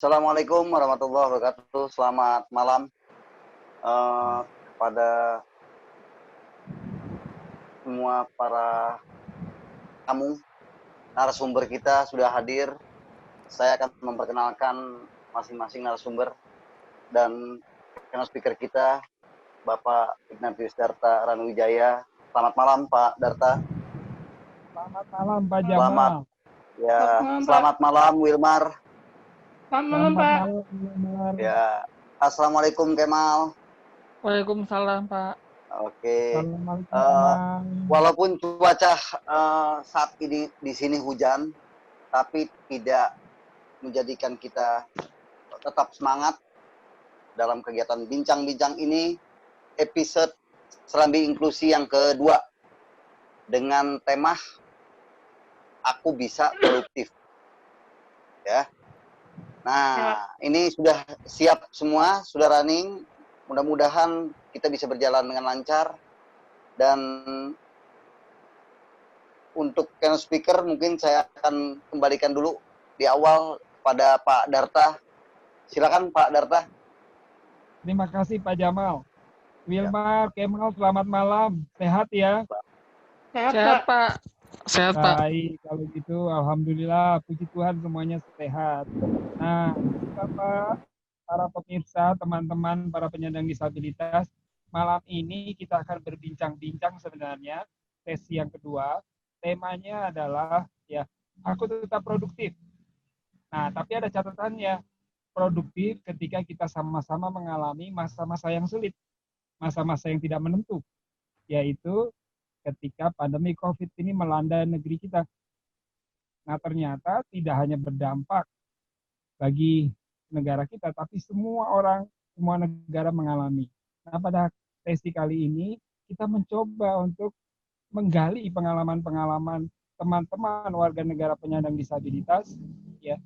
Assalamualaikum warahmatullahi wabarakatuh. Selamat malam kepada semua para tamu. Narasumber kita sudah hadir. Saya akan memperkenalkan masing-masing narasumber dan speaker kita, Bapak Ignatius Darta Ranuwijaya. Selamat malam, Pak Darta. Selamat malam, Pak Jamal. Selamat malam, Wilmar. Selamat malam, Pak. Ya, Assalamualaikum, Kemal. Waalaikumsalam, Pak. Oke. Walaupun cuaca saat ini di sini hujan, tapi tidak menjadikan kita tetap semangat dalam kegiatan bincang-bincang ini, episode Serambi Inklusi yang kedua dengan tema Aku Bisa Produktif. Ya. Nah, ini sudah siap semua, sudah running. Mudah-mudahan kita bisa berjalan dengan lancar. Dan untuk keynote speaker mungkin saya akan kembalikan dulu di awal pada Pak Darta. Silakan Pak Darta. Terima kasih Pak Jamal. Wilmar, Kemal, selamat malam. Sehat ya? Sehat, Pak. Sehat, Pak. Baik, kalau gitu alhamdulillah, puji Tuhan semuanya sehat. Nah, Bapak, para pemirsa, teman-teman, para penyandang disabilitas, malam ini kita akan berbincang-bincang sebenarnya, sesi yang kedua. Temanya adalah, ya, aku tetap produktif. Nah, tapi ada catatannya, produktif ketika kita sama-sama mengalami masa-masa yang sulit, masa-masa yang tidak menentu, yaitu ketika pandemi COVID ini melanda negeri kita. Nah, ternyata tidak hanya berdampak bagi negara kita, tapi semua orang, semua negara mengalami. Nah, pada sesi kali ini, kita mencoba untuk menggali pengalaman-pengalaman teman-teman warga negara penyandang disabilitas, ya,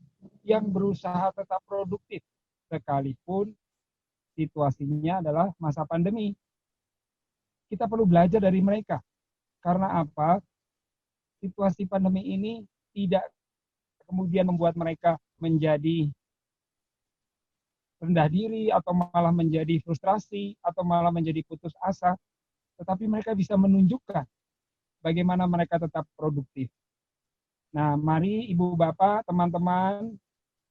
yang berusaha tetap produktif, sekalipun situasinya adalah masa pandemi. Kita perlu belajar dari mereka. Karena apa? Situasi pandemi ini tidak kemudian membuat mereka menjadi rendah diri atau malah menjadi frustrasi atau malah menjadi putus asa, tetapi mereka bisa menunjukkan bagaimana mereka tetap produktif. Nah, mari Ibu Bapak, teman-teman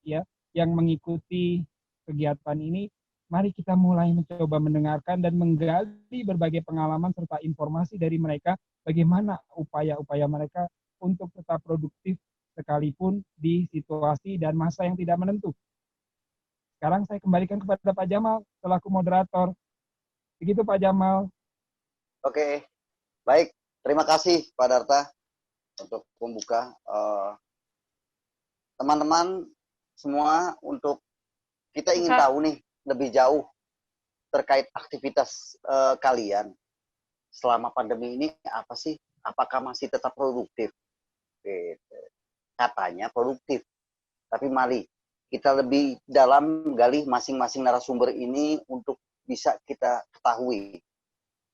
ya yang mengikuti kegiatan ini, mari kita mulai mencoba mendengarkan dan menggali berbagai pengalaman serta informasi dari mereka bagaimana upaya-upaya mereka untuk tetap produktif sekalipun di situasi dan masa yang tidak menentu. Sekarang saya kembalikan kepada Pak Jamal selaku moderator. Begitu Pak Jamal. Oke, baik. Terima kasih Pak Darta untuk membuka. Teman-teman semua, untuk kita ingin tahu nih lebih jauh terkait aktivitas kalian selama pandemi ini apa sih? Apakah masih tetap produktif? Gitu. Katanya produktif, tapi mari kita lebih dalam gali masing-masing narasumber ini untuk bisa kita ketahui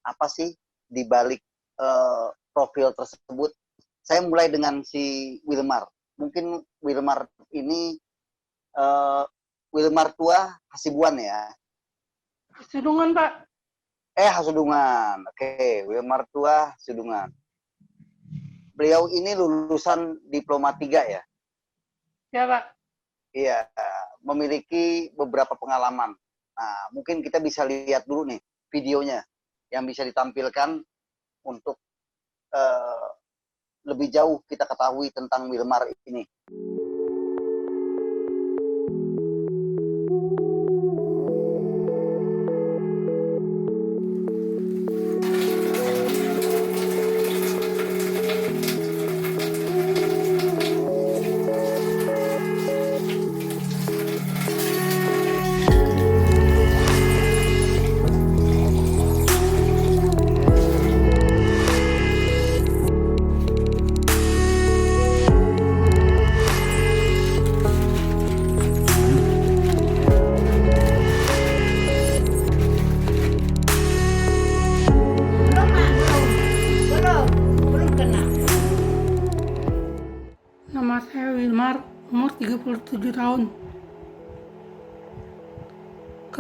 apa sih di balik profil tersebut. Saya mulai dengan si Wilmar. Mungkin Wilmar ini Wilmar tua Hasibuan ya? Hasiduan, Pak. Hasiduan. Oke, Wilmar tua Hasiduan. Beliau ini lulusan diploma 3 ya? Ya, Pak. Iya, memiliki beberapa pengalaman. Nah, mungkin kita bisa lihat dulu nih videonya yang bisa ditampilkan untuk lebih jauh kita ketahui tentang Wilmar ini. Nama saya Wilmar, umur 37 tahun.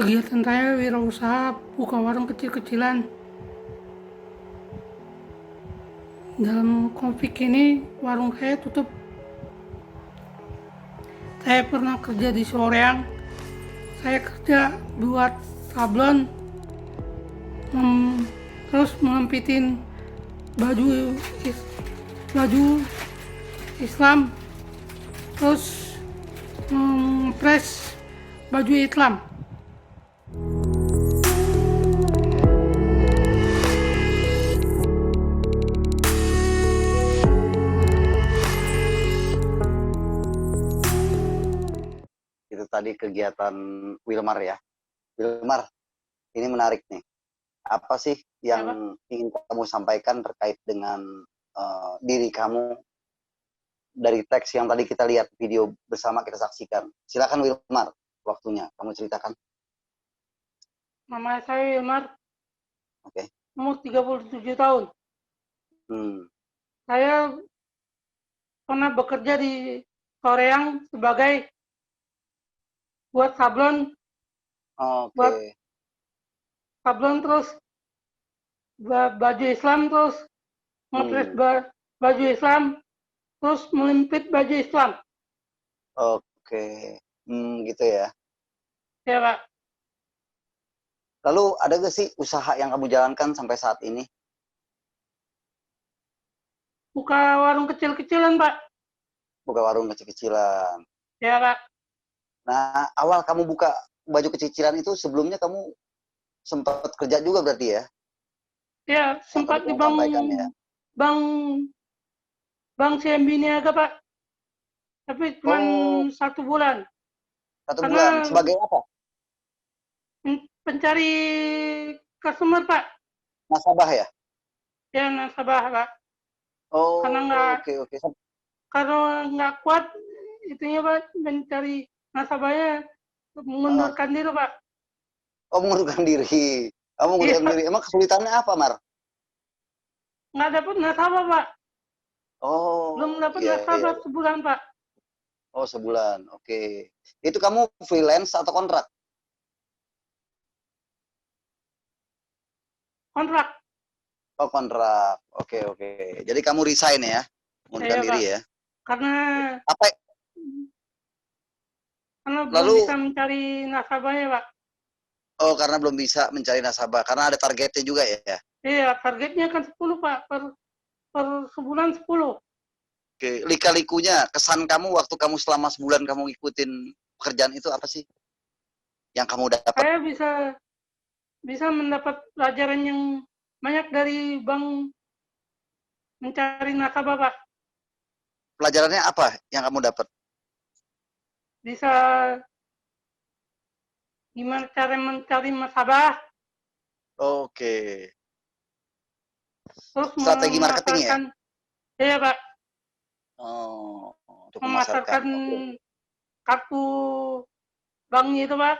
Kegiatan saya wirausaha, buka warung kecil-kecilan. Dalam COVID ini warung saya tutup. Saya pernah kerja di Soreang. Saya kerja buat sablon, terus mengempitin baju Islam, terus press baju Islam. Itu tadi kegiatan Wilmar ya. Wilmar, ini menarik nih. Apa sih yang ingin kamu sampaikan terkait dengan diri kamu dari teks yang tadi kita lihat, video bersama kita saksikan. Silakan Wilmar, waktunya kamu ceritakan. Nama saya Wilmar. Oke. Umur 37 tahun. Saya pernah bekerja di Soreang sebagai buat sablon. Buat sablon, terus baju Islam, terus ngepres baju Islam, terus melimpit baju Islam. Oke. Gitu ya. Ya, Pak. Lalu ada gak sih usaha yang kamu jalankan sampai saat ini? Buka warung kecil-kecilan, Pak. Buka warung kecil-kecilan. Ya, Pak. Nah, awal kamu buka baju kecil-kecilan itu sebelumnya kamu sempat kerja juga berarti ya? Ya, sempat di bank CMB Niaga, Pak. Tapi cuma 1 bulan. 1 bulan. Sebagai apa? Pencari customer, Pak. Nasabah ya? Ya, nasabah, Pak. Oh, karena oke. Karena nggak kuat itunya, Pak, mencari nasabahnya, mengundurkan diri, Pak. Oh, mengundurkan diri. Kamu mengundurkan diri. Emang kesulitannya apa, Mar? Nggak dapat nasabah, Pak. Oh. Belum dapat nasabah sebulan, Pak. Oh, sebulan. Oke. Itu kamu freelance atau kontrak? Kontrak. Oh, kontrak. Oke. Jadi kamu resign ya? Mengundurkan diri ya? Karena belum bisa mencari nasabahnya, Pak. Oh, karena belum bisa mencari nasabah. Karena ada targetnya juga ya? Iya, targetnya kan 10, Pak. Per sebulan 10. Oke. Lika-likunya, kesan kamu waktu kamu selama sebulan kamu ngikutin pekerjaan itu apa sih? Yang kamu dapat? Saya bisa mendapat pelajaran yang banyak dari bank mencari nasabah, Pak. Pelajarannya apa yang kamu dapat? Bisa gimana cara mencari nasabah. Oke. Terus strategi marketing ya? Iya, Pak. Oh, untuk memasarkan kartu banknya itu, Pak.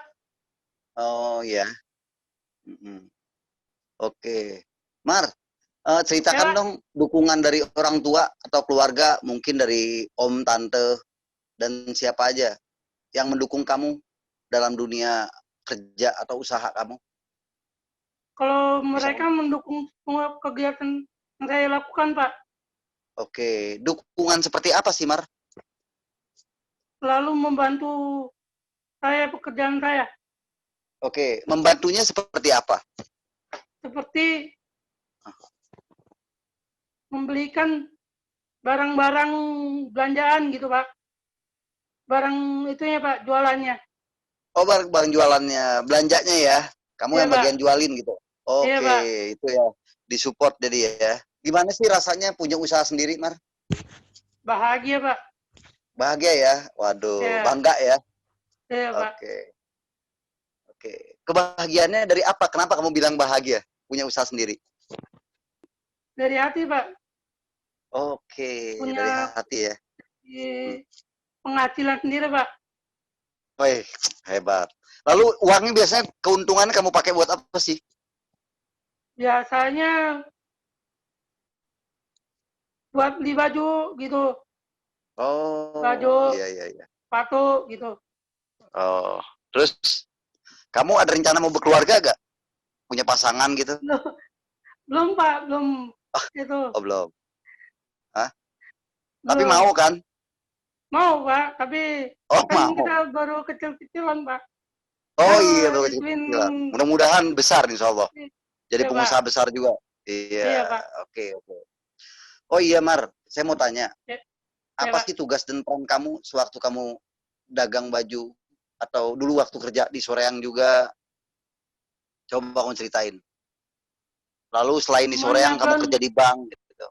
Oh ya. Oke. Mar, ceritakan dong dukungan dari orang tua atau keluarga, mungkin dari om, tante, dan siapa aja yang mendukung kamu dalam dunia kerja atau usaha kamu. Kalau mereka mendukung semua kegiatan yang saya lakukan, Pak. Oke, dukungan seperti apa sih, Mar? Selalu membantu saya pekerjaan saya. Oke, membantunya seperti apa? Seperti membelikan barang-barang belanjaan gitu, Pak. Barang itunya, Pak, jualannya. Oh, barang jualannya, belanjanya ya? Kamu yang bagian jualin gitu? Oke, itu ya, disupport jadi ya. Gimana sih rasanya punya usaha sendiri, Mar? Bahagia, Pak. Bahagia ya? Waduh, bangga ya? Iya, Pak. Oke. Kebahagiaannya dari apa? Kenapa kamu bilang bahagia punya usaha sendiri? Dari hati, Pak. Oke, dari hati ya. Penghasilan sendiri, Pak. Wih, hebat. Lalu uangnya biasanya keuntungannya kamu pakai buat apa sih? Biasanya buat beli baju gitu. Oh, baju, iya. sepatu gitu. Oh, terus Kamu ada rencana mau berkeluarga gak? Punya pasangan gitu? Belum Pak, belum itu. Oh, belum. Hah? Tapi Belum. mau kan? Mau Pak, tapi Oh, kan mau. kita baru kecil-kecilan Pak. Oh Kalau iya, baru ituin, kecil. Mudah-mudahan besar insya Allah. Jadi iya Pak, pengusaha besar juga. iya Iya, Pak, oke, oke. Oh iya, Mar. Saya mau tanya. iya Apa Pak. sih tugas dan peran kamu sewaktu kamu dagang baju? Atau dulu waktu kerja di Soreang juga? Coba kamu ceritain. Lalu selain di Soreang, kamu Menyablon, kerja di bank. Gitu.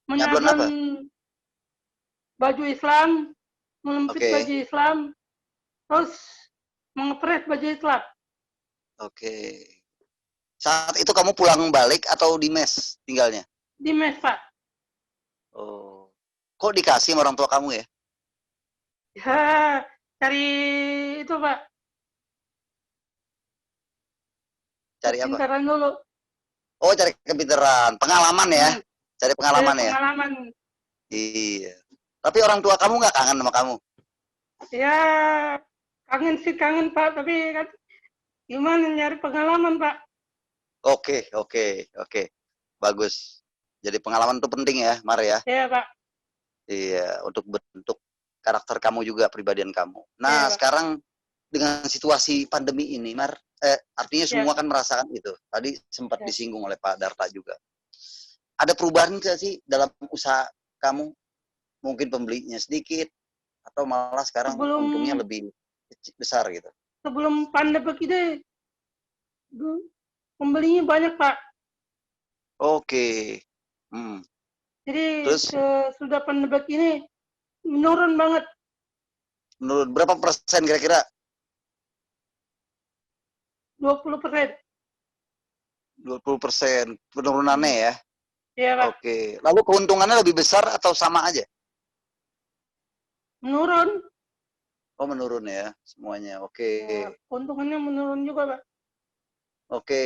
Nyablon menyablon apa? baju Islam, melempit Oke, baju Islam, terus mengepres baju Islam oke. Saat itu kamu pulang balik atau di mes tinggalnya? di mes Pak. Oh. Kok dikasih sama orang tua kamu ya? Ya, cari itu Pak, Cari apa? kepintaran dulu. Oh, cari kepintaran. Pengalaman ya? Hmm, Cari pengalaman ya? pengalaman. Iya. Tapi orang tua kamu nggak kangen sama kamu? Ya, kangen sih kangen Pak, tapi kan gimana nyari pengalaman Pak? Oke, oke, oke. Bagus. Jadi pengalaman itu penting ya, Mar ya? Ya Pak, Iya, untuk bentuk karakter kamu juga, pribadian kamu. ya Nah, Pak, sekarang dengan situasi pandemi ini, Mar, artinya ya, semua kan merasakan itu. Tadi sempat ya. disinggung oleh Pak Darta juga. Ada perubahan nggak sih dalam usaha kamu? Mungkin pembelinya sedikit, atau malah sekarang Sebelum untungnya lebih besar gitu? sebelum pandemi ini pembelinya banyak Pak. Oke. Hmm. Jadi Terus sudah pandemi ini menurun banget, menurut berapa persen kira-kira? 20%. 20% penurunannya ya? Ya Pak, Oke. Lalu keuntungannya lebih besar atau sama aja? menurun. Oh, menurun ya semuanya. Oke. Ya, keuntungannya menurun juga Pak. Oke.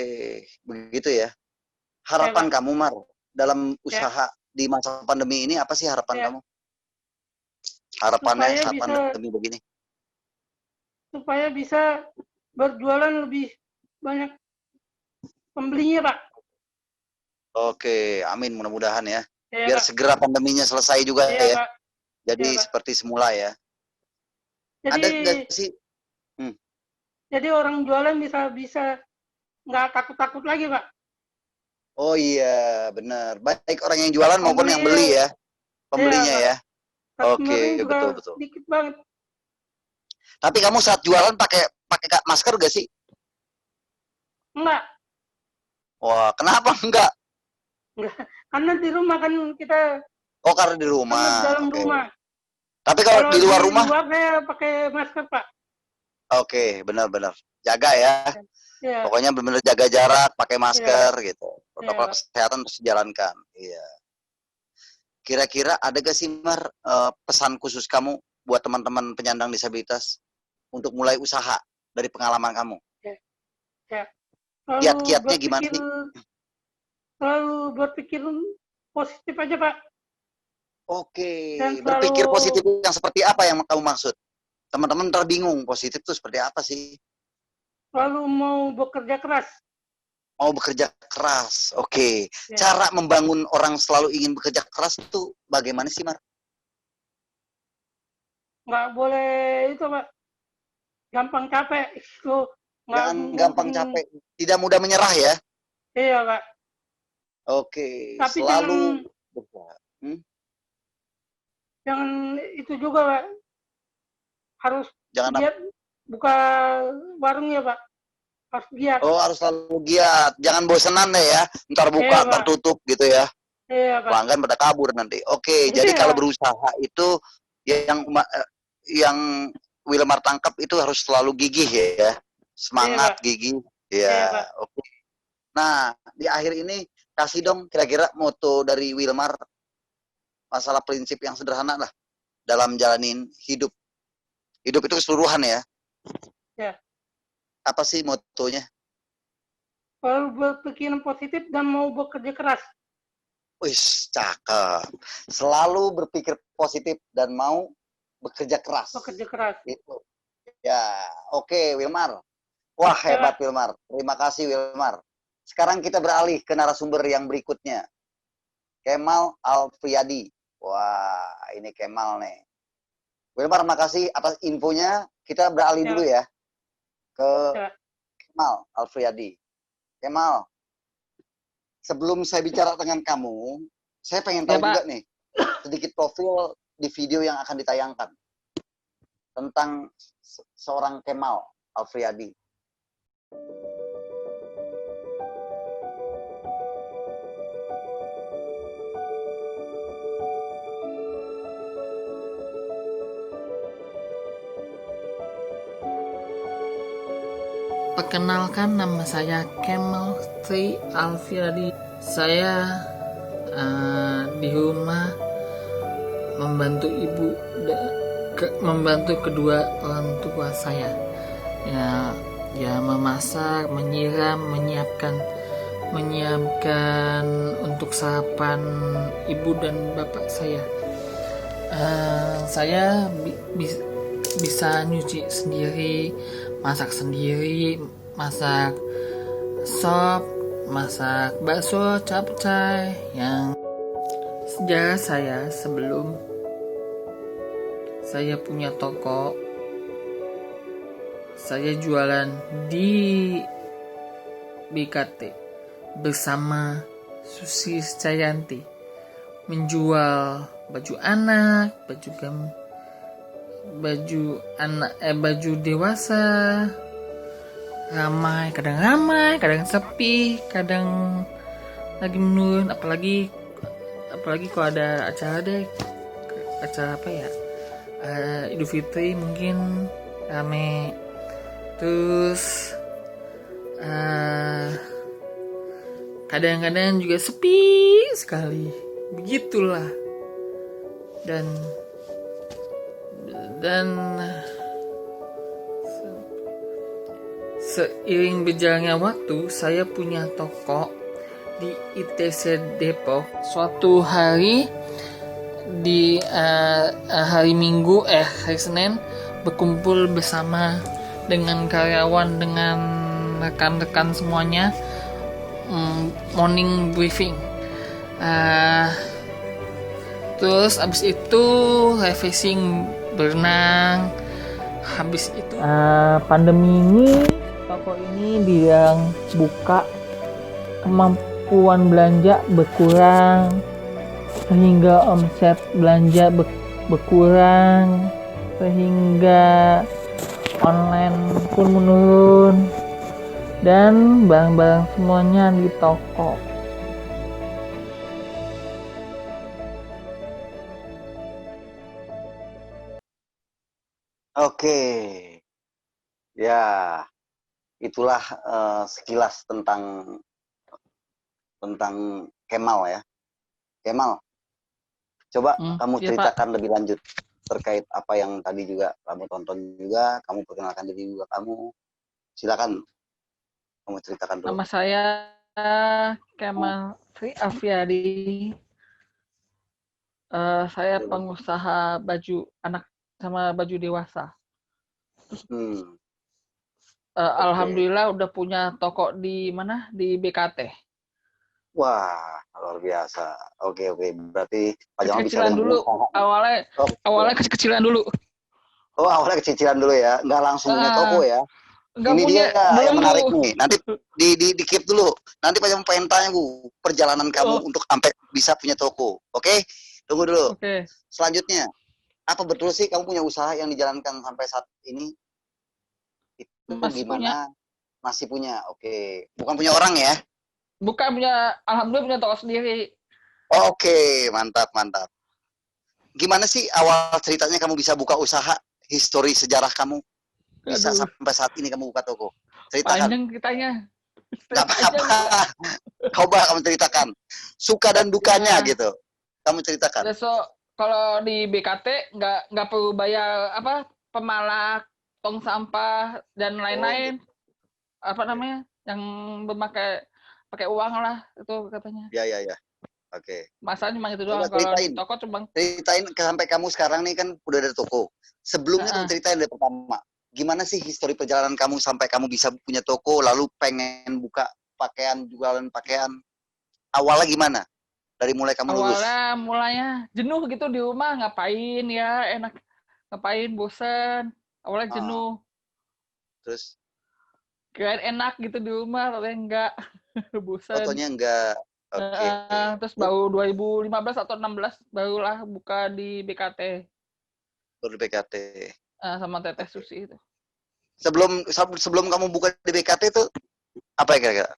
Begitu ya. Ya Harapan Pak, kamu, Mar, dalam ya, usaha di masa pandemi ini apa sih harapan ya. kamu? Harapannya Supaya saat bisa pandemi begini? supaya bisa berjualan lebih banyak pembelinya Pak. Oke, amin mudah-mudahan ya. Ya Biar Pak, segera pandeminya selesai juga ya ya. Pak, ya Jadi Pak. seperti semula ya. Jadi Ada nggak sih? Hmm. jadi orang jualan bisa bisa nggak takut-takut lagi Pak. Oh iya, benar. Baik orang yang jualan maupun yang Pembeli, beli ya. ya Pembelinya Pak. ya. Customernya Oke, juga betul betul. sedikit banget. Tapi kamu saat jualan pakai pakai masker gak sih? Enggak, Wah, kenapa enggak? enggak. Karena di rumah kan kita, Oh, karena di karena di rumah. dalam Oke. rumah. Tapi kalau Kalau di di luar rumah, luar saya pakai masker Pak. oke, benar-benar. Jaga ya. Ya, Pokoknya benar-benar jaga jarak, pakai ya, masker gitu. Protokol ya. kesehatan terus dijalankan. Iya. Kira-kira ada gak sih, Mar, pesan khusus kamu buat teman-teman penyandang disabilitas untuk mulai usaha dari pengalaman kamu? Ya. Selalu Kiat-kiatnya gimana berpikir, sih? selalu berpikir positif aja Pak. Oke, Dan berpikir selalu positif yang seperti apa yang kamu maksud? Teman-teman terbingung, positif itu seperti apa sih? selalu mau bekerja keras. Mau bekerja keras, oke. Ya. Cara membangun orang selalu ingin bekerja keras itu bagaimana sih, Mar? Nggak boleh itu Pak. Gampang capek. Itu nggak Jangan gampang capek, tidak mudah menyerah ya. Iya Pak. Oke, Tapi selalu berusaha. jangan itu juga Pak. Harus Jangan giat buka warung ya Pak. Harus giat. Oh, harus selalu giat. Jangan bosenan deh ya. Ntar buka, Iya, ntar Pak. tutup gitu ya. Iya Pak. Pelanggan pada kabur nanti. Oke, jadi Iya. kalau berusaha itu yang Wilmar tangkap itu harus selalu gigih ya. Semangat, Iya, Pak. gigih. Iya, Ya, Pak. oke. Nah, di akhir ini kasih dong kira-kira moto dari Wilmar, masalah prinsip yang sederhana lah dalam jalanin hidup. Hidup itu keseluruhan ya. Ya. Apa sih motonya? Selalu berpikiran positif dan mau bekerja keras. Wih, cakep. Selalu berpikir positif dan mau bekerja keras. Bekerja keras. Itu. Ya, oke, Wilmar. Wah, hebat Wilmar. Terima kasih Wilmar. Sekarang kita beralih ke narasumber yang berikutnya. Kemal Alfriadi. Wah, ini Kemal nih. Wilmar, makasih atas infonya. Kita beralih dulu ya ke Kemal Alfriadi. Kemal, sebelum saya bicara dengan kamu, saya pengen tahu juga nih, sedikit profil di video yang akan ditayangkan tentang seorang Kemal Alfriadi. Perkenalkan, nama saya Kemal Tri Alfriadi. Saya di rumah membantu ibu, membantu kedua orang tua saya. Ya memasak, menyiram, menyiapkan untuk sarapan ibu dan bapak saya. Saya bisa nyuci sendiri, masak sendiri, masak sop, masak bakso, capcay. Yang sejarah saya sebelum saya punya toko, saya jualan di BKT bersama Susi Cayanti, menjual baju anak, baju dewasa, kadang sepi, kadang lagi menurun, apalagi kalau ada acara apa ya, Idul Fitri mungkin rame. Terus kadang-kadang juga sepi sekali, begitulah. Dan seiring berjalannya waktu, saya punya toko di ITC Depok. Suatu hari di hari Senin, berkumpul bersama dengan karyawan, dengan rekan-rekan semuanya, morning briefing. Terus abis itu refreshing, berenang. Habis itu pandemi ini, toko ini dia buka, kemampuan belanja berkurang, sehingga omset belanja berkurang, sehingga online pun menurun, dan barang-barang semuanya di toko. Oke, ya itulah sekilas tentang Kemal ya. Kemal, coba kamu ceritakan lebih lanjut terkait apa yang tadi juga kamu tonton juga, kamu perkenalkan diri juga kamu. Silakan kamu ceritakan dulu. Nama saya Kemal Tri Alfriadi. Saya pengusaha baju anak sama baju dewasa. Alhamdulillah udah punya toko di mana? Di BKT. Wah, luar biasa. Oke. Berarti kecil-kecilan dulu. Awalnya kecil-kecilan dulu. Oh, awalnya kecil-kecilan dulu ya. Nggak langsung punya toko ya. Ini dia yang menarik nih. Nanti di keep dulu. Nanti pengen tanya Bu, perjalanan kamu untuk sampai bisa punya toko. Oke? Tunggu dulu. Oke. Selanjutnya, apa betul sih kamu punya usaha yang dijalankan sampai saat ini? Itu gimana? Masih punya. Oke. Bukan punya orang ya? Bukan punya, alhamdulillah punya toko sendiri. Oke, mantap. Gimana sih awal ceritanya kamu bisa buka usaha? Histori sejarah kamu bisa sampai saat ini kamu buka toko? Ceritakan. Panjang ceritanya. Gak apa-apa. Coba kamu ceritakan. Suka dan dukanya gitu. Kamu ceritakan. Kalau di BKT nggak perlu bayar pemalak, tong sampah dan lain-lain. Apa namanya? Yang pakai uang lah itu katanya. Ya. Oke. Masalahnya cuma itu doang. Kalau di toko cuma ceritain sampai kamu sekarang nih kan udah ada toko. Sebelumnya kamu ceritain dari pertama. gimana sih histori perjalanan kamu sampai kamu bisa punya toko, lalu pengen buka pakaian, jualan pakaian? Awalnya gimana? Dari mulai kamu lulus? Mulanya jenuh gitu di rumah, ngapain ya, enak ngapain, bosan. Awalnya Ah. jenuh, Terus kirain enak gitu di rumah, tapi enggak, bosan. fotonya enggak. Oke. Terus baru 2015 atau 16 barulah buka di BKT Baru BKT. sama Teteh Oke. Susi itu. Sebelum kamu buka di BKT itu apa ya kira-kira?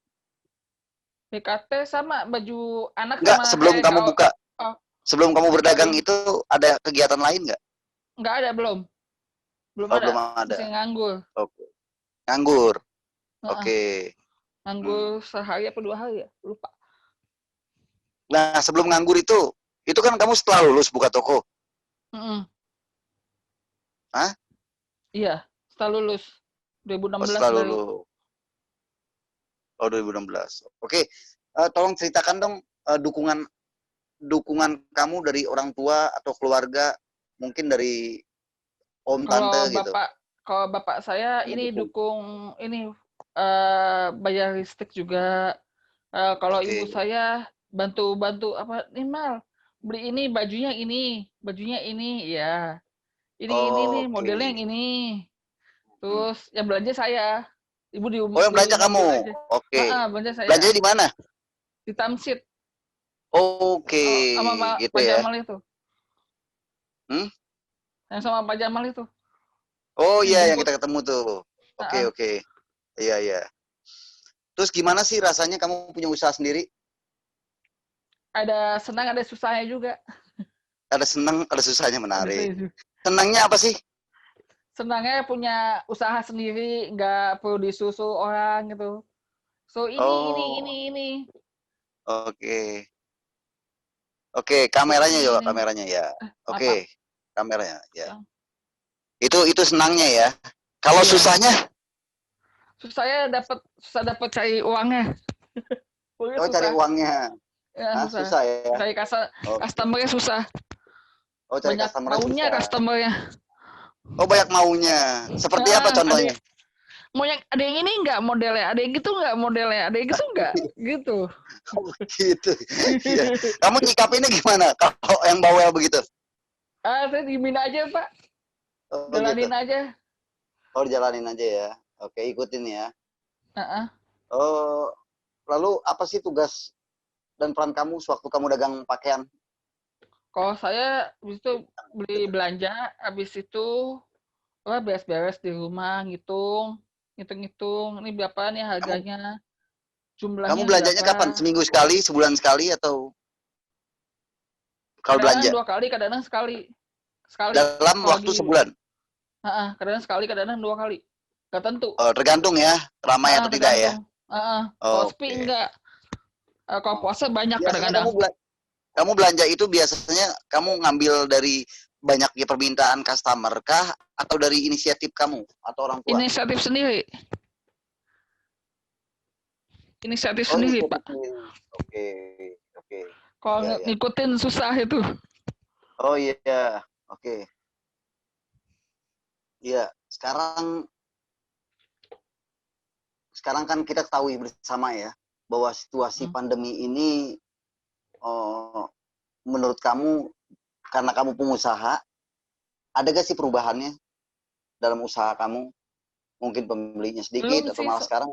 BKT sama baju anak Enggak, sama sebelum kayak kamu kaos. buka. Oh, Sebelum kamu berdagang belum. itu ada kegiatan lain nggak? Enggak ada, belum. Belum Oh, ada. belum ada. Masih nganggur. Oke. Nganggur. Heeh, Oke. nganggur sehari apa 2 hari ya? Lupa. Nah, sebelum nganggur itu kan kamu setelah lulus buka toko. Heeh. Hah? Iya, setelah lulus. Oh, 2016 setelah baru. lulus. Oh, 2016. Oke. Tolong ceritakan dong dukungan kamu dari orang tua atau keluarga, mungkin dari om tante gitu. Kalau bapak saya ini dukung ini bayar listrik juga. Kalau Oke. ibu saya bantu apa nih Mal, beli ini bajunya ini ya. Ini nih Oke. modelnya yang ini. Terus yang belanja saya. Ibu di Oh, yang belanja mobil kamu. aja. Oke. Belanja saya Belanjanya di mana? di Tamsit Oke, sama gitu Pak ya. Jamal itu. Hmm? Yang sama Pak Jamal itu. Oh Yang iya, yang jemput. kita ketemu tuh. Oke, Heeh. oke. Iya, iya. Terus gimana sih rasanya kamu punya usaha sendiri? Ada senang ada susahnya juga. Ada senang, ada susahnya, Ada menarik. susahnya. Senangnya apa sih? Senangnya punya usaha sendiri, nggak perlu disusul orang gitu. So ini Oh, ini. oke. Oke, So kameranya ini juga, ini. kameranya ya. Maaf. Oke, kameranya ya. Yang- Itu senangnya ya. Kalau Iya. susahnya? Susah dapat cari uangnya. Pokoknya Oh, cari susah. uangnya. Ya, Hah, susah. susah ya. Cari Oke. customer-nya susah. Oh, cari Banyak customer maunya susah. customer-nya. Oh, banyak maunya. Seperti apa contohnya? Ada yang ini nggak modelnya, ada yang gitu nggak modelnya, ada yang gitu nggak, gitu. Oh, gitu. Iya. Kamu nyikapinnya gimana kalau yang bawel begitu? Saya diemin aja Pak, Oh, jalanin gitu. aja. Oh, jalanin aja ya. Oke, ikutin ya. Heeh. Oh, lalu apa sih tugas dan peran kamu sewaktu kamu dagang pakaian? Kalau saya habis itu beli belanja, habis itu beres-beres di rumah, ngitung-ngitung, ini berapa nih harganya, Kamu jumlahnya belanjanya berapa. kapan? Seminggu sekali, sebulan sekali, atau kalau Kadang-kadang belanja? 2 kali, kadang-kadang sekali. Dalam Kalau waktu lagi, sebulan? kadang sekali, kadang-kadang 2 kali. Gak tentu. Oh, tergantung ya, ramai atau tidak ya? Tergantung. Kalau sepi Oke. enggak. Kalau puasa banyak Biasanya kadang-kadang. kamu belanja itu biasanya kamu ngambil dari banyaknya permintaan customer kah, atau dari inisiatif kamu atau orang tua? Inisiatif sendiri. Inisiatif Oh, sendiri, inisiatif Pak. sendiri. Oke, oke. Kalau Iya, iya. ngikutin susah itu. Oh iya, oke. Iya, sekarang kan kita ketahui bersama ya bahwa situasi pandemi ini, menurut kamu, karena kamu pengusaha, ada gak sih perubahannya dalam usaha kamu? Mungkin pembelinya sedikit Belum atau sih. malah sekarang?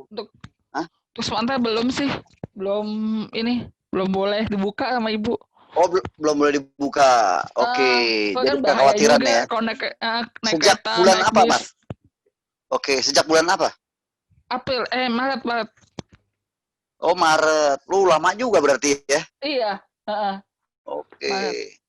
Hah? Terus mantap belum sih. Belum boleh dibuka sama ibu. Oh, belum boleh dibuka. Oke, Soalnya jadi kan bahaya kekhawatiran juga ya. kalau naik Sejak kereta, bulan naik apa, bis. Mas? Oke, sejak bulan apa? Maret. Oh, Maret. Lu lama juga berarti ya? Iya. Oke. Maret.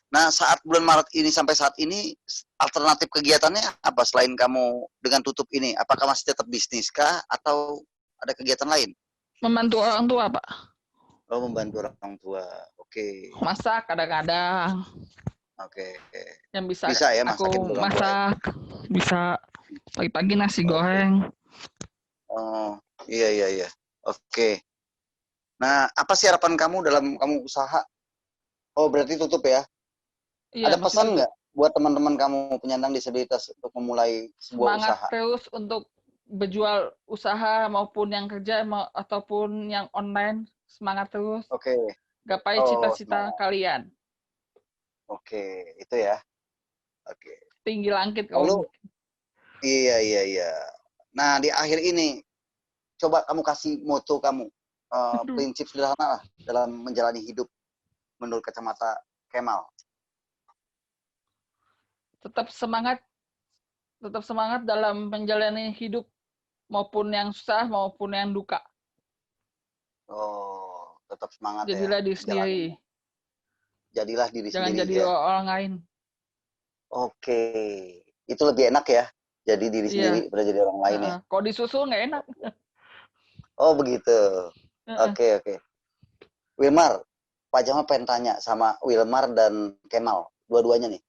Nah, saat bulan Maret ini sampai saat ini, alternatif kegiatannya apa selain kamu dengan tutup ini? Apakah masih tetap bisnis kah atau ada kegiatan lain? Membantu orang tua, Pak. Oh, membantu orang tua. Oke. Masak kadang-kadang. Oke. Yang bisa ya aku masakin orang tua. masak. Bisa pagi-pagi nasi goreng. Oh, iya. Oke. Nah, apa sih harapan kamu dalam kamu usaha? Oh, berarti tutup ya? Iya, Ada pesan nggak buat teman-teman kamu penyandang disabilitas untuk memulai sebuah Semangat usaha? terus untuk berjual usaha maupun yang kerja ataupun yang online. Semangat terus. Oke. Gapai Oh, cita-cita semangat. kalian. Oke, itu ya. Oke. Tinggi langit Lalu, kaum. iya. Nah, di akhir ini, coba kamu kasih moto kamu, prinsip sederhana lah dalam menjalani hidup menurut kacamata Kemal. Tetap semangat dalam menjalani hidup maupun yang susah maupun yang duka. Oh, tetap semangat Jadilah ya. diri sendiri. Jadilah diri Jangan sendiri jadi ya. orang lain. Oke, itu lebih enak ya. Jadi diri sendiri Iya. daripada jadi orang lain ya. Kalau disusul nggak enak. Oh begitu. Oke. Wilmar, Pak Jamal pengen tanya sama Wilmar dan Kemal, dua-duanya nih.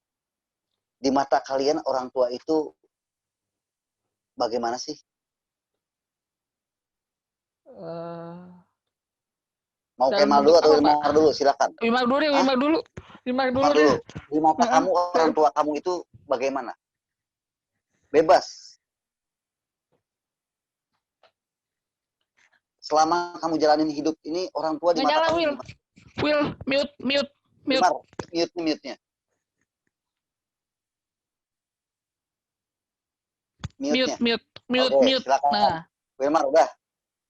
Di mata kalian orang tua itu bagaimana sih? Mau Dalam Kemal dulu bentuk atau apa, Wilmar Pak? dulu? Silakan. Wilmar dulu deh, Hah? Wilmar dulu. Wilmar dulu Wilmar deh. dulu. Di mata kamu orang tua kamu itu bagaimana? Bebas. Selama kamu jalanin hidup ini, orang tua di Nggak mata nyala, kamu Will. gimana? Will, mute. Wilmar, mute-nya. Mute-nya. Mute. Silakan. Nah, Wilmar, udah.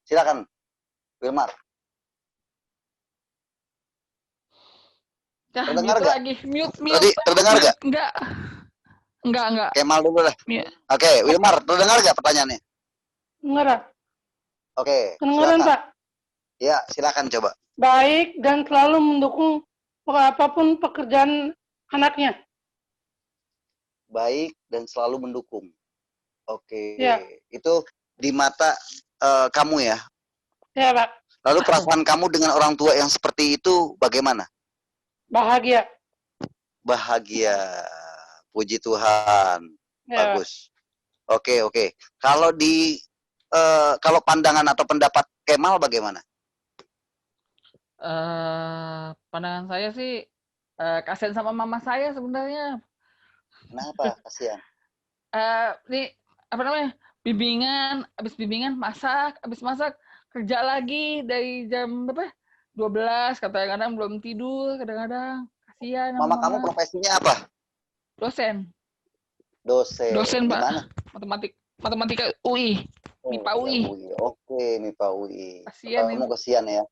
Silakan. Wilmar. Terdengar mute nggak? lagi. Mute. Tadi terdengar nggak? Enggak. Kemal dulu lah. Mute. Oke, Wilmar, terdengar nggak pertanyaannya? Enggak, Oke, kedengaran silakan. Pak. Ya, silakan coba. Baik dan selalu mendukung apapun pekerjaan anaknya. Baik dan selalu mendukung. Oke, Ya. itu di mata kamu ya. Ya Pak, Lalu perasaan kamu dengan orang tua yang seperti itu bagaimana? bahagia. Bahagia. Puji Tuhan. Ya, Bagus. Oke. Kalau kalau pandangan atau pendapat Kemal bagaimana? Pandangan saya sih kasihan sama mama saya sebenarnya. Kenapa? Kasihan. Nih apa namanya? Habis bimbingan habis masak kerja lagi dari jam berapa? 12, kadang-kadang belum tidur, kadang-kadang kasihan sama Mama kamu profesinya apa? Dosen, Dosen. Di Pak. mana? Matematika UI. MIPA UI. Oke, MIPA UI. Kasihan Kamu Ibu. kasihan ya.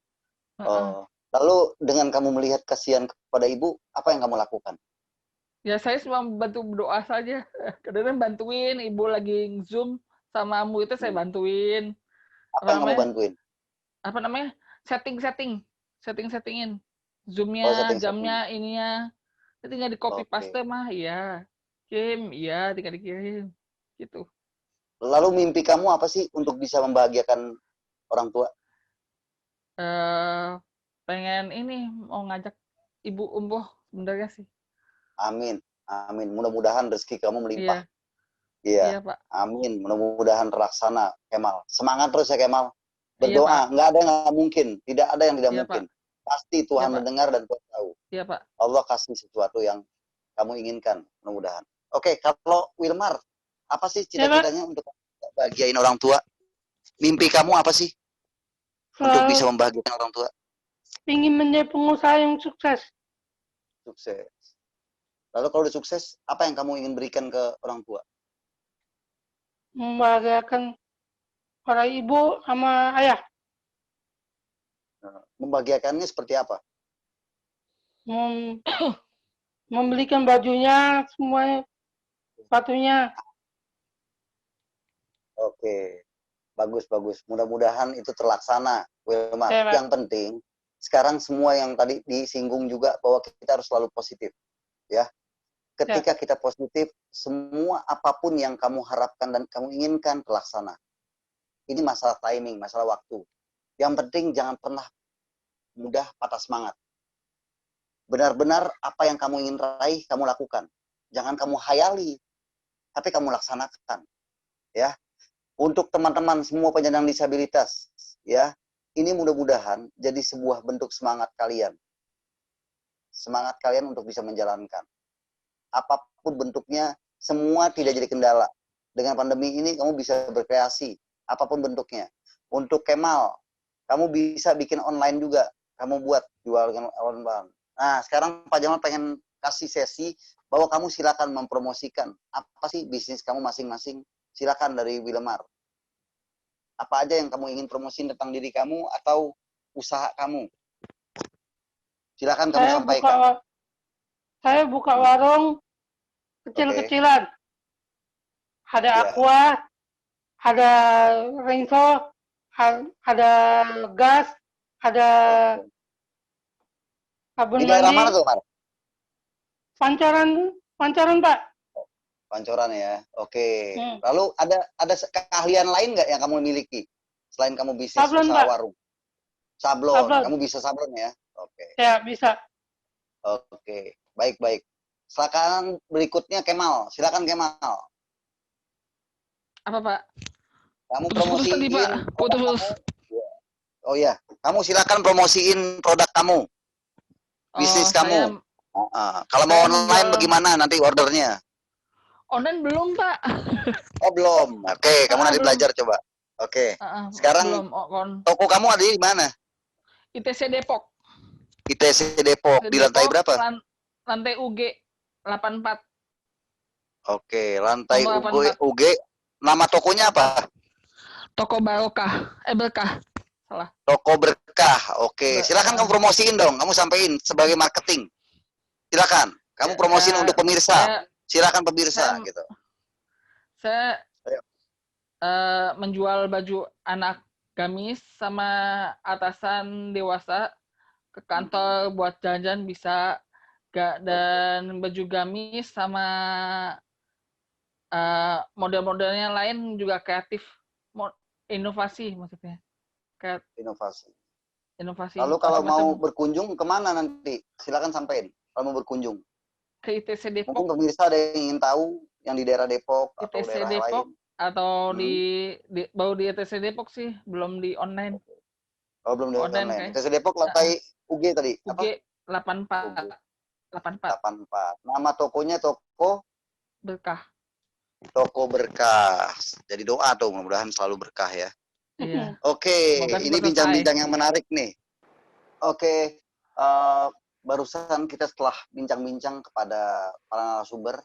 Lalu dengan kamu melihat kasihan kepada ibu, apa yang kamu lakukan? Ya saya cuma bantu berdoa saja. Kadang-kadang bantuin ibu lagi Zoom sama itu saya bantuin. Apa yang kamu bantuin? Apa namanya? Settingin Zoom-nya, setting. jamnya, ininya. Tinggal di copy paste mah, iya. Tinggal dikirim. Gitu. Lalu mimpi kamu apa sih untuk bisa membahagiakan orang tua? Pengen ini mau ngajak ibu umroh sebenarnya sih. Amin. Mudah-mudahan rezeki kamu melimpah. Iya, Pak. Amin. Mudah-mudahan terlaksana, Kemal. Semangat terus ya, Kemal. Iya, Berdoa. Nggak ada yang nggak mungkin. Tidak ada yang tidak Iya, mungkin. Pak. Pasti Tuhan Iya, Pak. mendengar dan Tuhan tahu. Iya, Pak. Allah kasih sesuatu yang kamu inginkan. Mudah-mudahan. Oke, kalau Wilmar, apa sih cita-citanya untuk bahagiain orang tua? Mimpi kamu apa sih? Untuk bisa membahagiakan orang tua? Ingin menjadi pengusaha yang sukses. Sukses. Lalu kalau udah sukses, apa yang kamu ingin berikan ke orang tua? Membahagiakan para ibu sama ayah. Membahagiakannya seperti apa? Membelikan bajunya, semuanya, sepatunya. Oke. Bagus. Mudah-mudahan itu terlaksana, Wilmar. Yang penting, sekarang semua yang tadi disinggung juga bahwa kita harus selalu positif. Ya. Ketika kita positif, semua apapun yang kamu harapkan dan kamu inginkan terlaksana. Ini masalah timing, masalah waktu. Yang penting jangan pernah mudah patah semangat. Benar-benar apa yang kamu ingin raih, kamu lakukan. Jangan kamu hayali, tapi kamu laksanakan. Ya. Untuk teman-teman semua penyandang disabilitas, ya, ini mudah-mudahan jadi sebuah bentuk semangat kalian. Semangat kalian untuk bisa menjalankan. apapun bentuknya, semua tidak jadi kendala. Dengan pandemi ini kamu bisa berkreasi, apapun bentuknya. Untuk Kemal, kamu bisa bikin online juga, kamu buat jual dengan online. Nah, sekarang Pak Jamal pengen kasih sesi bahwa kamu silakan mempromosikan apa sih bisnis kamu masing-masing. Silakan dari Wilmar. Apa aja yang kamu ingin promosiin tentang diri kamu atau usaha kamu? Silakan kamu sampaikan. Saya buka warung kecil-kecilan. Ada Ya. aqua, ada rinso, ada gas, ada sabun Di daerah mana mandi. tuh, Mar? Pancoran, Pak. Pancoran ya. Oke. Hmm. Lalu ada keahlian lain nggak yang kamu miliki selain kamu bisnis Sablon, usaha Pak. warung? Sablon. Sablon. Kamu bisa sablon ya? Oke. Ya, bisa. Oke. Baik. Silakan berikutnya Kemal. Silakan Kemal. Apa Pak? Kamu Putus-putus tadi Pak. promosiin produk Putus-putus. kamu. Oh iya, kamu silakan promosiin produk kamu, bisnis kamu. Kalau mau online bagaimana nanti ordernya? Online belum Pak. Oh belum. Oke, kamu nanti Belum. belajar coba. Oke. Sekarang belum. toko kamu ada di mana? ITC Depok. ITC Depok. Di lantai berapa? Lantai UG 84. Oke, lantai Nomor 84. UG. Nama tokonya apa? Toko Barokah. Berkah. Salah. Toko Berkah. Oke, silakan kamu promosiin dong. Kamu sampein sebagai marketing. Silakan. Kamu promosiin untuk pemirsa. Silakan pemirsa gitu. Saya Ayo. Menjual baju anak gamis sama atasan dewasa ke kantor buat jajan bisa dan baju gamis sama model-modelnya lain juga kreatif, inovasi maksudnya. Inovasi. Lalu kalau macam-macam. mau berkunjung kemana nanti? Silakan sampein. Kalau mau berkunjung. Ke ITC Depok. Mungkin pemirsa ada yang ingin tahu yang di daerah Depok atau ITC daerah Depok lain. atau baru di ITC Depok sih, belum di online. Oh, belum di online. Kayak. ITC Depok lantai UG tadi. UG 84. 84. Nama tokonya Toko Berkah. Toko Berkah. Jadi doa tuh, mudah-mudahan selalu berkah ya. Iya. Oke, Semoga ini cepat bincang-bincang yang menarik nih. Oke, barusan kita setelah bincang-bincang kepada para narasumber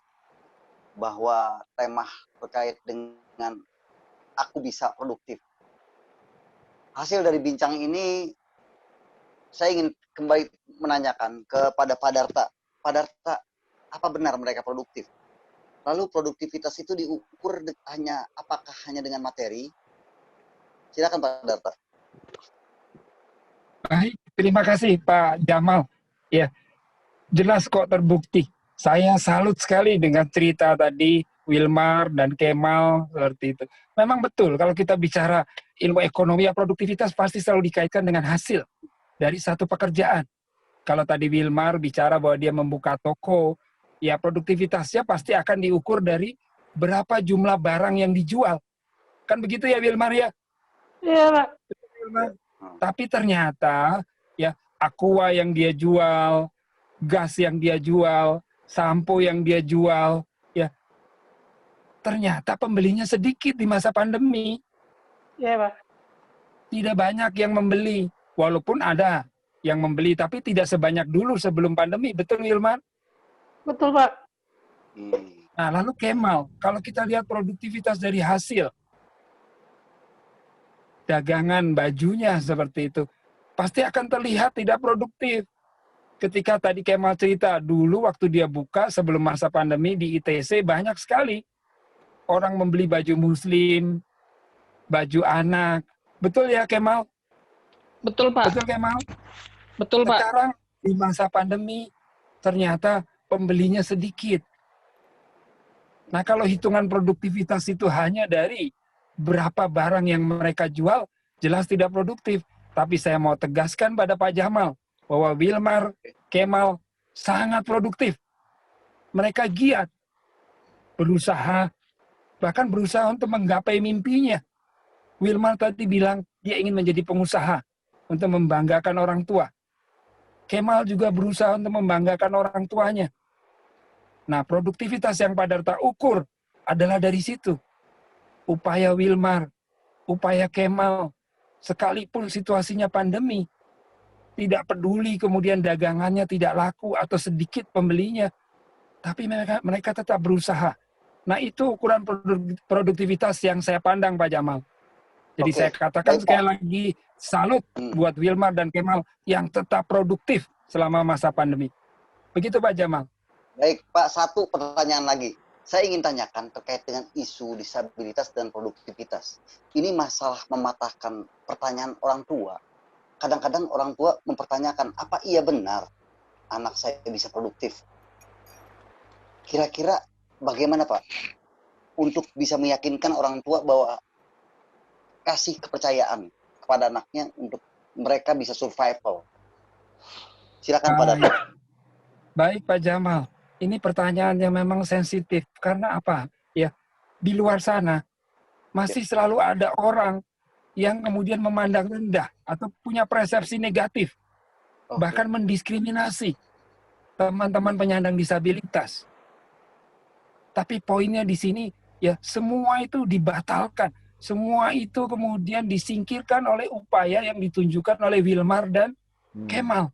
bahwa tema terkait dengan aku bisa produktif. Hasil dari bincang ini, saya ingin kembali menanyakan kepada Pak Darta. Pak Darta, apa benar mereka produktif? Lalu produktivitas itu diukur apakah hanya dengan materi? Silakan Pak Darta. Baik, terima kasih Pak Jamal. Ya, jelas kok terbukti. Saya salut sekali dengan cerita tadi Wilmar dan Kemal seperti itu. Memang betul kalau kita bicara ilmu ekonomi ya produktivitas pasti selalu dikaitkan dengan hasil dari satu pekerjaan. Kalau tadi Wilmar bicara bahwa dia membuka toko, ya produktivitasnya pasti akan diukur dari berapa jumlah barang yang dijual. Kan begitu ya Wilmar ya? Iya, Pak. Tapi ternyata ya aqua yang dia jual, gas yang dia jual, sampo yang dia jual, ya ternyata pembelinya sedikit di masa pandemi. Iya, Pak. Tidak banyak yang membeli, walaupun ada yang membeli, tapi tidak sebanyak dulu sebelum pandemi. Betul, Wilmar? Betul, Pak. Nah, lalu Kemal, kalau kita lihat produktivitas dari hasil, dagangan bajunya seperti itu, pasti akan terlihat tidak produktif. Ketika tadi Kemal cerita, dulu waktu dia buka sebelum masa pandemi di ITC banyak sekali orang membeli baju muslim, baju anak. Betul ya Kemal? Betul Pak. Betul Kemal? Betul Pak. Sekarang di masa pandemi ternyata pembelinya sedikit. Nah kalau hitungan produktivitas itu hanya dari berapa barang yang mereka jual, jelas tidak produktif. Tapi saya mau tegaskan pada Pak Jamal bahwa Wilmar, Kemal sangat produktif. Mereka giat, berusaha, bahkan berusaha untuk menggapai mimpinya. Wilmar tadi bilang dia ingin menjadi pengusaha untuk membanggakan orang tua. Kemal juga berusaha untuk membanggakan orang tuanya. Nah, produktivitas yang Pak Darta ukur adalah dari situ. Upaya Wilmar, upaya Kemal, sekalipun situasinya pandemi, tidak peduli kemudian dagangannya tidak laku atau sedikit pembelinya, tapi mereka tetap berusaha. Nah, itu ukuran produktivitas yang saya pandang, Pak Jamal. Jadi Oke, saya katakan baik, Pak. sekali lagi, salut buat Wilmar dan Kemal yang tetap produktif selama masa pandemi. Begitu Pak Jamal. Baik, Pak, satu pertanyaan lagi. Saya ingin tanyakan terkait dengan isu disabilitas dan produktivitas. Ini masalah mematahkan pertanyaan orang tua. Kadang-kadang orang tua mempertanyakan, apa iya benar anak saya bisa produktif? Kira-kira bagaimana, Pak, untuk bisa meyakinkan orang tua bahwa kasih kepercayaan kepada anaknya untuk mereka bisa survival? Silakan, Pak Darta. Baik Pak Jamal, ini pertanyaan yang memang sensitif. Karena apa? Ya, di luar sana masih selalu ada orang yang kemudian memandang rendah atau punya persepsi negatif, bahkan mendiskriminasi teman-teman penyandang disabilitas. Tapi poinnya di sini, ya semua itu dibatalkan. Semua itu kemudian disingkirkan oleh upaya yang ditunjukkan oleh Wilmar dan Kemal.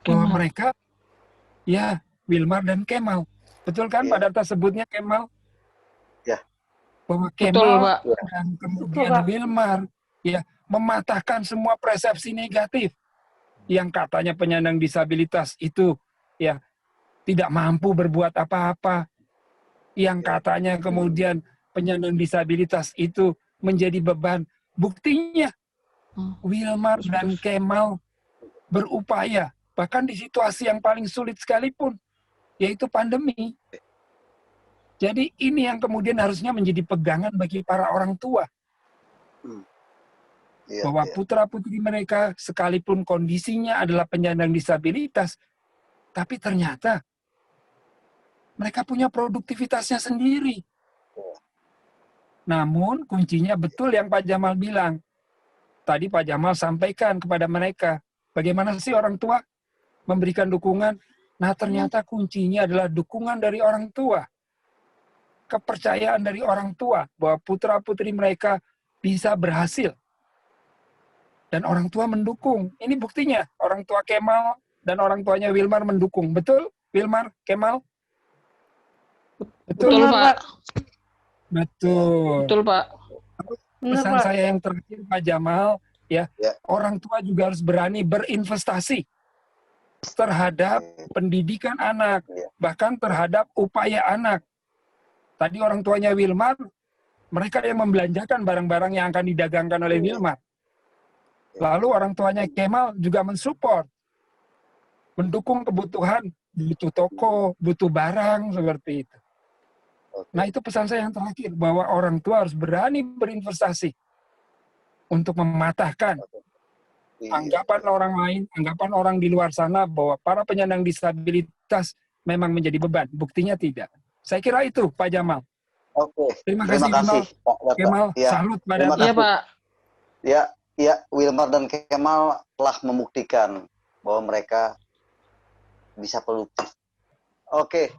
Bahwa mereka, ya Wilmar dan Kemal. Betul kan Pak Darta sebutnya Kemal? Ya. Bahwa Betul, Kemal Pak. dan kemudian Wilmar ya mematahkan semua persepsi negatif yang katanya penyandang disabilitas itu ya tidak mampu berbuat apa-apa, yang katanya kemudian penyandang disabilitas itu menjadi beban. Buktinya Wilmar dan Kemal berupaya bahkan di situasi yang paling sulit sekalipun, yaitu pandemi. Jadi ini yang kemudian harusnya menjadi pegangan bagi para orang tua. Bahwa putra-putri mereka sekalipun kondisinya adalah penyandang disabilitas, tapi ternyata mereka punya produktivitasnya sendiri. Namun kuncinya betul yang Pak Jamal bilang. Tadi Pak Jamal sampaikan kepada mereka, bagaimana sih orang tua memberikan dukungan? Nah ternyata kuncinya adalah dukungan dari orang tua. Kepercayaan dari orang tua bahwa putra-putri mereka bisa berhasil. Dan orang tua mendukung. Ini buktinya, orang tua Kemal dan orang tuanya Wilmar mendukung. Betul, Wilmar, Kemal? Betul, Pak. Betul. Betul, Pak. Pesan saya yang terakhir Pak Jamal, ya, orang tua juga harus berani berinvestasi terhadap pendidikan anak, bahkan terhadap upaya anak. Tadi orang tuanya Wilmar, mereka yang membelanjakan barang-barang yang akan didagangkan oleh Wilmar. Lalu orang tuanya Kemal juga mensupport, mendukung kebutuhan, butuh toko, butuh barang, seperti itu. Nah itu pesan saya yang terakhir, bahwa orang tua harus berani berinvestasi untuk mematahkan anggapan orang lain, anggapan orang di luar sana bahwa para penyandang disabilitas memang menjadi beban. Buktinya tidak. Saya kira itu Pak Jamal. Oke. Terima kasih Pak Kemal. Salut pada Iya Pak. Ya, Wilmar dan Kemal telah membuktikan bahwa mereka bisa produktif. Oke.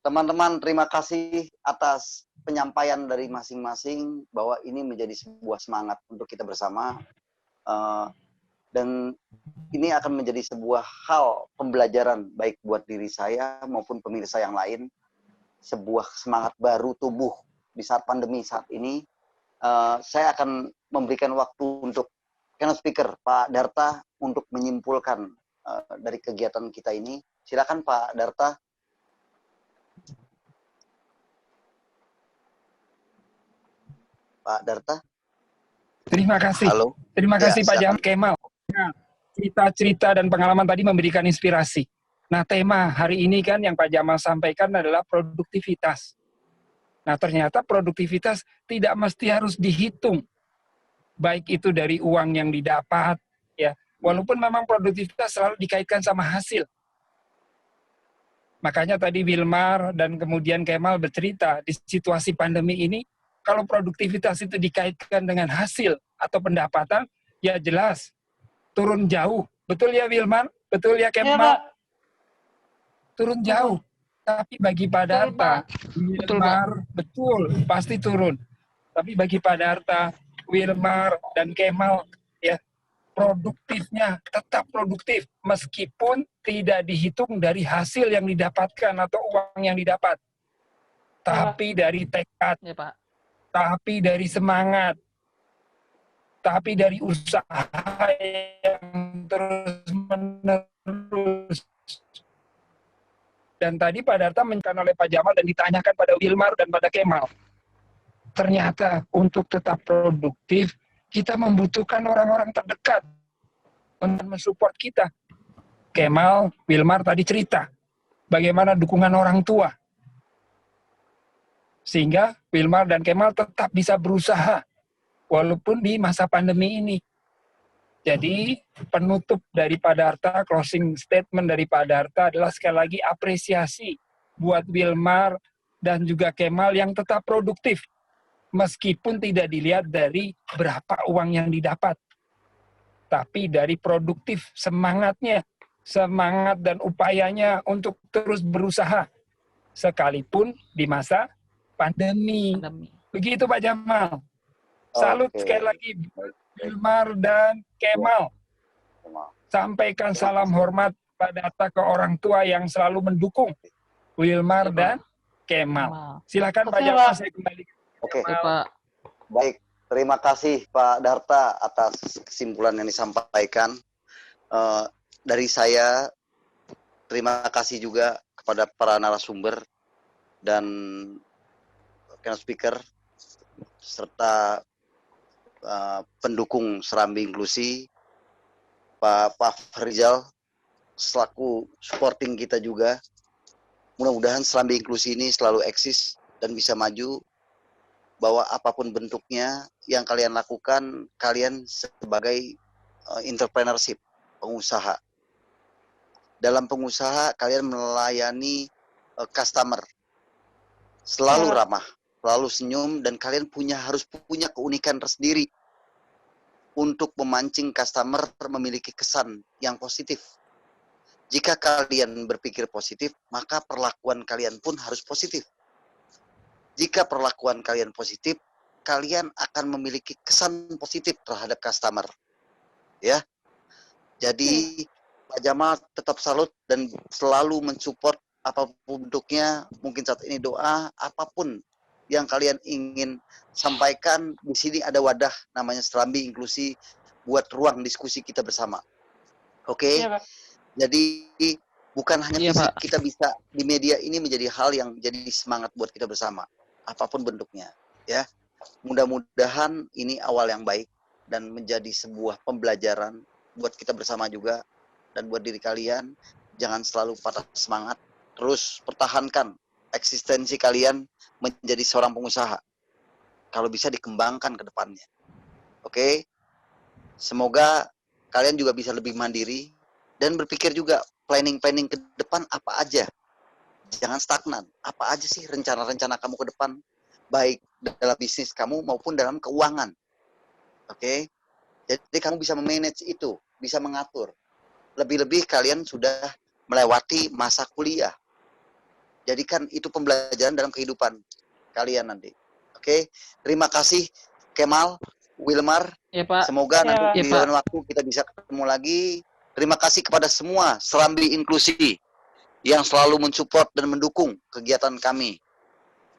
Teman-teman, terima kasih atas penyampaian dari masing-masing bahwa ini menjadi sebuah semangat untuk kita bersama. Dan ini akan menjadi sebuah hal pembelajaran baik buat diri saya maupun pemirsa yang lain. Sebuah semangat baru tumbuh di saat pandemi saat ini. Saya akan memberikan waktu untuk keynote speaker Pak Darta untuk menyimpulkan dari kegiatan kita ini. Silakan Pak Darta. Pak Darta. Terima kasih. Halo. Terima kasih Pak Jamal Kemal. Cerita-cerita dan pengalaman tadi memberikan inspirasi. Nah, tema hari ini kan yang Pak Jamal sampaikan adalah produktivitas. Nah, ternyata produktivitas tidak mesti harus dihitung. Baik itu dari uang yang didapat, ya. Walaupun memang produktivitas selalu dikaitkan sama hasil. Makanya tadi Wilmar dan kemudian Kemal bercerita di situasi pandemi ini, kalau produktivitas itu dikaitkan dengan hasil atau pendapatan, ya jelas turun jauh. Betul ya Wilmar? Betul ya Kemal? Turun jauh. Tapi bagi Pak Betul, Darta, Pak. Betul, Pak. Wilmar betul pasti turun. Tapi bagi Pak Darta, Wilmar dan Kemal ya produktifnya tetap produktif meskipun tidak dihitung dari hasil yang didapatkan atau uang yang didapat. Tapi dari tekad, Ya, Pak. tapi dari semangat, tapi dari usaha yang terus-menerus. Dan tadi Pak Darta menyampaikan oleh Pak Jamal dan ditanyakan pada Wilmar dan pada Kemal. Ternyata untuk tetap produktif, kita membutuhkan orang-orang terdekat untuk mensupport kita. Kemal, Wilmar tadi cerita bagaimana dukungan orang tua. Sehingga Wilmar dan Kemal tetap bisa berusaha walaupun di masa pandemi ini. Jadi penutup dari Pak Darta, closing statement dari Pak Darta adalah sekali lagi apresiasi buat Wilmar dan juga Kemal yang tetap produktif. Meskipun tidak dilihat dari berapa uang yang didapat. Tapi dari produktif semangatnya, semangat dan upayanya untuk terus berusaha. Sekalipun di masa pandemi. Begitu Pak Jamal. Salut sekali lagi Wilmar dan Kemal. Sampaikan salam hormat Pak Darta ke orang tua yang selalu mendukung Wilmar dan Kemal. Silakan Pak Jamal, saya kembali. Oke, Ya, Pak. baik. Terima kasih Pak Darta atas kesimpulan yang disampaikan. Dari saya, terima kasih juga kepada para narasumber dan keynote speaker serta pendukung Serambi Inklusi, Pak Farizal selaku supporting kita juga. Mudah-mudahan Serambi Inklusi ini selalu eksis dan bisa maju, bahwa apapun bentuknya yang kalian lakukan, kalian sebagai entrepreneurship, pengusaha. Dalam pengusaha, kalian melayani customer. Selalu ramah, selalu senyum, dan kalian harus punya keunikan tersendiri untuk memancing customer memiliki kesan yang positif. Jika kalian berpikir positif, maka perlakuan kalian pun harus positif. Jika perlakuan kalian positif, kalian akan memiliki kesan positif terhadap customer. Ya. Jadi Pak Jamal tetap salut dan selalu mensupport apapun bentuknya, mungkin saat ini doa, apapun yang kalian ingin sampaikan, di sini ada wadah namanya Serambi Inklusi buat ruang diskusi kita bersama. Oke? Iya, Pak. Jadi bukan hanya Iya, fisik, Pak. kita bisa di media ini menjadi hal yang jadi semangat buat kita bersama, apapun bentuknya, ya. Mudah-mudahan ini awal yang baik dan menjadi sebuah pembelajaran buat kita bersama juga, dan buat diri kalian. Jangan selalu patah semangat, terus pertahankan eksistensi kalian menjadi seorang pengusaha. Kalau bisa dikembangkan ke depannya. Oke? Semoga kalian juga bisa lebih mandiri dan berpikir juga planning-planning ke depan apa aja. Jangan stagnan. Apa aja sih rencana-rencana kamu ke depan? Baik dalam bisnis kamu maupun dalam keuangan. Oke? Jadi kamu bisa memanage itu, bisa mengatur. Lebih-lebih kalian sudah melewati masa kuliah. Jadikan itu pembelajaran dalam kehidupan kalian nanti. Oke? Terima kasih Kemal, Wilmar. Ya, Pak. Semoga nanti Ya, di Pak. lain waktu kita bisa ketemu lagi. Terima kasih kepada semua Serambi Inklusi yang selalu mensupport dan mendukung kegiatan kami.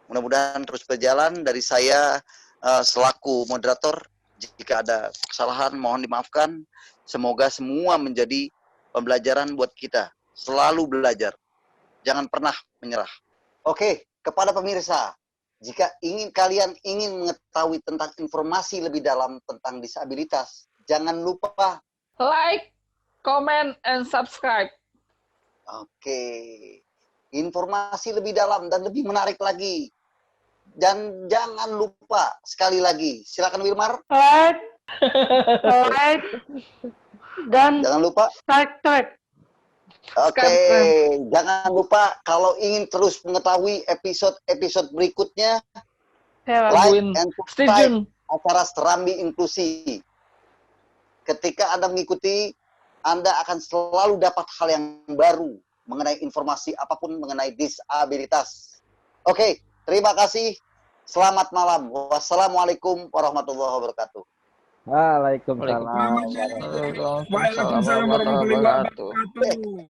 Mudah-mudahan terus berjalan. Dari saya selaku moderator, jika ada kesalahan mohon dimaafkan. Semoga semua menjadi pembelajaran buat kita. Selalu belajar. Jangan pernah menyerah. Oke, kepada pemirsa, jika kalian ingin mengetahui tentang informasi lebih dalam tentang disabilitas, jangan lupa Like, comment, and subscribe. Oke. Informasi lebih dalam dan lebih menarik lagi. Dan jangan lupa, sekali lagi, silakan Wilmar. Like, dan Jangan lupa. subscribe. Oke, jangan lupa kalau ingin terus mengetahui episode-episode berikutnya, Ya, Pak. like Tungguin. and Stay subscribe tune. acara Serambi Inklusi. Ketika Anda mengikuti, Anda akan selalu dapat hal yang baru mengenai informasi apapun mengenai disabilitas. Oke, terima kasih. Selamat malam. Wassalamualaikum warahmatullahi wabarakatuh. Waalaikumsalam. Selamat malam. Waalaikumsalam Waalaikumsalam warahmatullahi wabarakatuh.